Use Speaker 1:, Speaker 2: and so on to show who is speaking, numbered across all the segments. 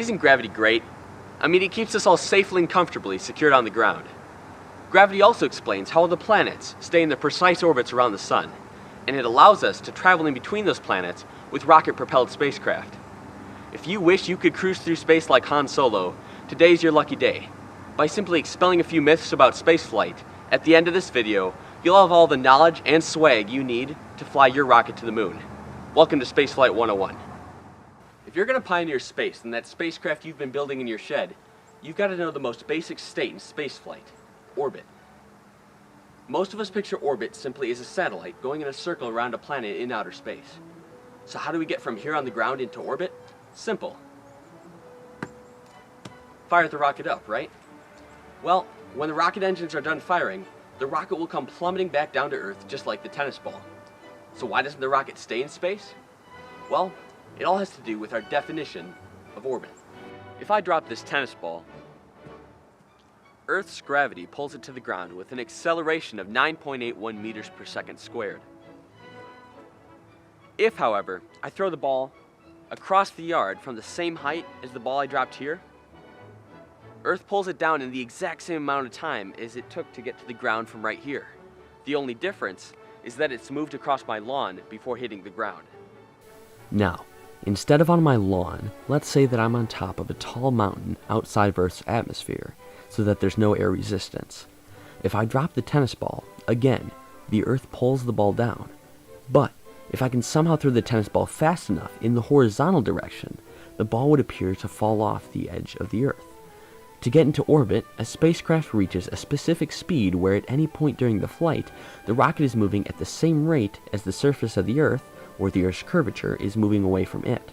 Speaker 1: Isn't gravity great? I mean, it keeps us all safely and comfortably secured on the ground. Gravity also explains how all the planets stay in their precise orbits around the sun, and it allows us to travel in between those planets with rocket-propelled spacecraft. If you wish you could cruise through space like Han Solo, today's your lucky day. By simply expelling a few myths about spaceflight, at the end of this video, you'll have all the knowledge and swag you need to fly your rocket to the moon. Welcome to Spaceflight 101. If you're going to pioneer space in that spacecraft you've been building in your shed, you've got to know the most basic state in spaceflight: orbit. Most of us picture orbit simply as a satellite going in a circle around a planet in outer space. So how do we get from here on the ground into orbit? Simple. Fire the rocket up, right? Well, when the rocket engines are done firing, the rocket will come plummeting back down to Earth just like the tennis ball. So why doesn't the rocket stay in space? Well, it all has to do with our definition of orbit. If I drop this tennis ball, Earth's gravity pulls it to the ground with an acceleration of 9.81 meters per second squared. If, however, I throw the ball across the yard from the same height as the ball I dropped here, Earth pulls it down in the exact same amount of time as it took to get to the ground from right here. The only difference is that it's moved across my lawn before hitting the ground. Now, instead of on my lawn, let's say that I'm on top of a tall mountain outside of Earth's atmosphere, so that there's no air resistance. If I drop the tennis ball, again, the Earth pulls the ball down. But if I can somehow throw the tennis ball fast enough in the horizontal direction, the ball would appear to fall off the edge of the Earth. To get into orbit, a spacecraft reaches a specific speed where at any point during the flight, the rocket is moving at the same rate as the surface of the Earth, or the Earth's curvature is moving away from it.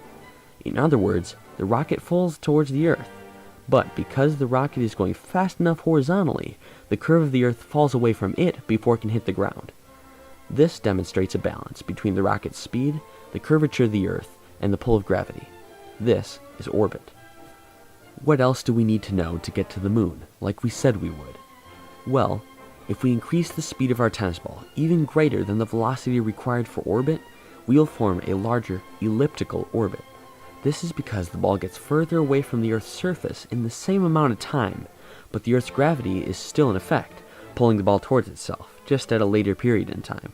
Speaker 1: In other words, the rocket falls towards the Earth. But because the rocket is going fast enough horizontally, the curve of the Earth falls away from it before it can hit the ground. This demonstrates a balance between the rocket's speed, the curvature of the Earth, and the pull of gravity. This is orbit. What else do we need to know to get to the moon, like we said we would? Well, if we increase the speed of our tennis ball even greater than the velocity required for orbit, we'll form a larger elliptical orbit. This is because the ball gets further away from the Earth's surface in the same amount of time, but the Earth's gravity is still in effect, pulling the ball towards itself, just at a later period in time.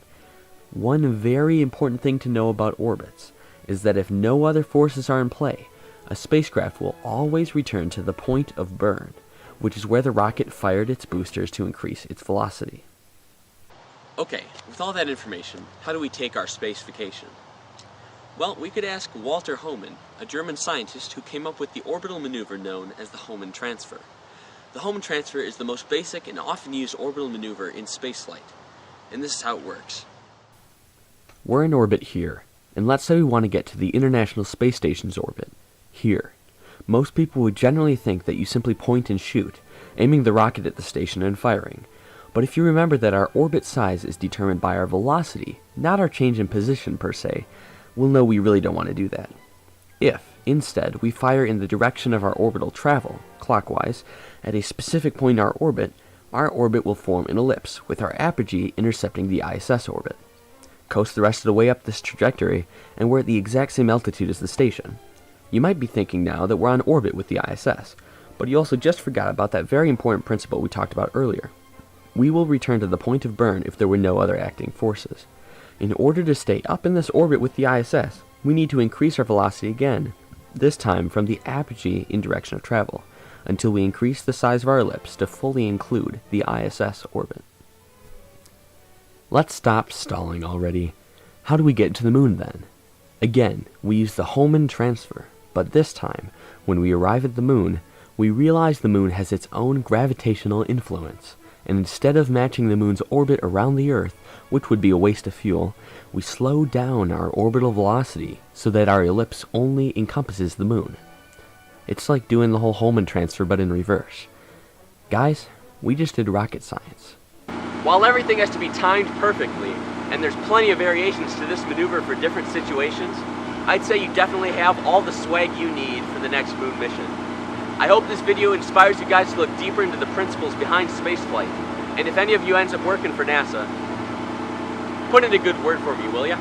Speaker 1: One very important thing to know about orbits is that if no other forces are in play, a spacecraft will always return to the point of burn, which is where the rocket fired its boosters to increase its velocity. Okay, with all that information, how do we take our space vacation? Well, we could ask Walter Hohmann, a German scientist who came up with the orbital maneuver known as the Hohmann Transfer. The Hohmann Transfer is the most basic and often used orbital maneuver in spaceflight, and this is how it works. We're in orbit here, and let's say we want to get to the International Space Station's orbit. Here. Most people would generally think that you simply point and shoot, aiming the rocket at the station and firing. But if you remember that our orbit size is determined by our velocity, not our change in position per se, we'll know we really don't want to do that. If, instead, we fire in the direction of our orbital travel, clockwise, at a specific point in our orbit will form an ellipse, with our apogee intercepting the ISS orbit. Coast the rest of the way up this trajectory, and we're at the exact same altitude as the station. You might be thinking now that we're on orbit with the ISS, but you also just forgot about that very important principle we talked about earlier. We will return to the point of burn if there were no other acting forces. In order to stay up in this orbit with the ISS, we need to increase our velocity again, this time from the apogee in direction of travel, until we increase the size of our ellipse to fully include the ISS orbit. Let's stop stalling already. How do we get to the moon then? Again, we use the Hohmann Transfer. But this time, when we arrive at the moon, we realize the moon has its own gravitational influence, and instead of matching the moon's orbit around the Earth, which would be a waste of fuel, we slow down our orbital velocity so that our ellipse only encompasses the moon. It's like doing the whole Hohmann transfer but in reverse. Guys, we just did rocket science. While everything has to be timed perfectly, and there's plenty of variations to this maneuver for different situations, I'd say you definitely have all the swag you need for the next moon mission. I hope this video inspires you guys to look deeper into the principles behind spaceflight, and if any of you ends up working for NASA, put in a good word for me, will ya?